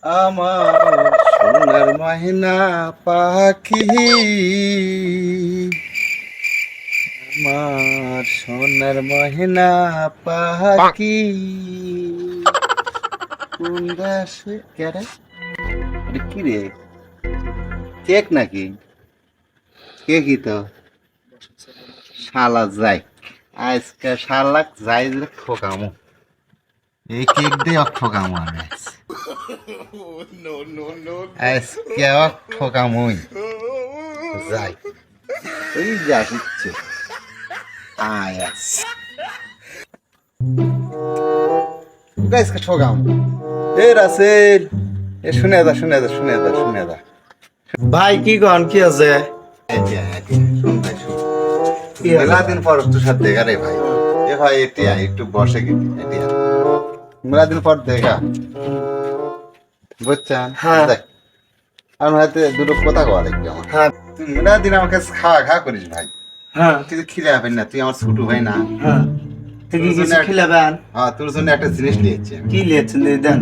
আমার সোনার ময়না পাখি, আমার সোনার ময়না পাখি কোন দেশে কেরে? এটা কি রে, কেক নাকি? কেকই তো। শালা যাই, আজকে শালাক যাই যে ঠকামো, এই কেক দিয়ে ঠকামো আমি আজকে ঠকামোই যাই। ওই যা দিচ্ছে আয় আজকে ঠকাম। এ রাসেল, এ শুনে দা শুনে দা শুনে দা শুনে দা। ভাই কি কন কি আছে? শুন ভাই শুন, মেলা দিন পর তোর সাথে দেখা রে ভাই। এ ভাই এটিয়া একটু বসে গেছি, এটিয়া মেলা দিন পর দেখা বুঝছেন? হ্যাঁ। দেখ আমার হাতে দুটো কথা কওয়া দেখবি আমার। হ্যাঁ তুই মেলা দিন আমাকে খাওয়া খা করিস ভাই। হ্যাঁ তুই তো খিলে যাবেন না, তুই আমার ছোট ভাই না? হ্যাঁ। তুই কি কিছু খিলাবেন? হ্যাঁ, তোর জন্য একটা জিনিস নিয়েছি আমি। কি লিয়েছেন দেন?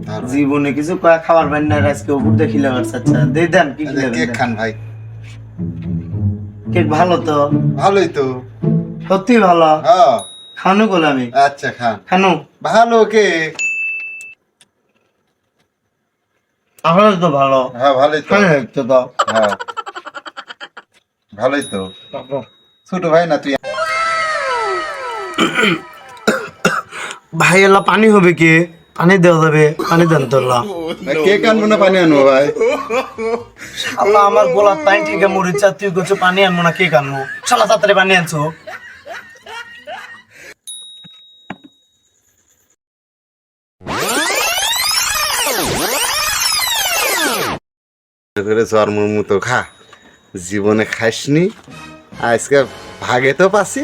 ধর ভাই। জীবনে কিছু খাবার পাই না, আজকে উপর দিয়ে খিলাবার আচ্ছা দিয়ে দেন কি এই যে খিলাবেন? কেক খান ভাই। কেক ভালো তো? ভালোই তো। সত্যি ভালো। হ্যাঁ খানো বলে আমি আচ্ছা খান। খানো ভালো কেক। আসলে তো ভালো। হ্যাঁ ভালোই তো। খাই তো দাও। হ্যাঁ ভালোই তো। ছোট ভাই না তুই? ভাই এলা পানি হবে কি? পানি দেওয়া যাবে? পানি দেন তো এলা। ভাই কেক আনবো না পানি আনবো ভাই? শালা আমার গোলার পানি থেকে মরিচা, তুই করছো পানি আনবো না কেক আনবো? শালা তাড়াতাড়ি পানি আনছো। করে জন্মর মতো খা, জীবনে খাসনি, আজকে ভাগে তো পাচ্ছি,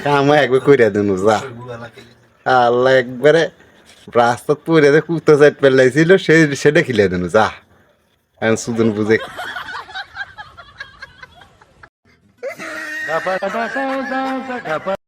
কামা একবার কইরা দেবো যা। আল্লাহ একবারে রাস্তা পরে কুত্তা সাইড পেলাইছিল, সেটা খিলে দেবো যা। এখন সুদন বুঝে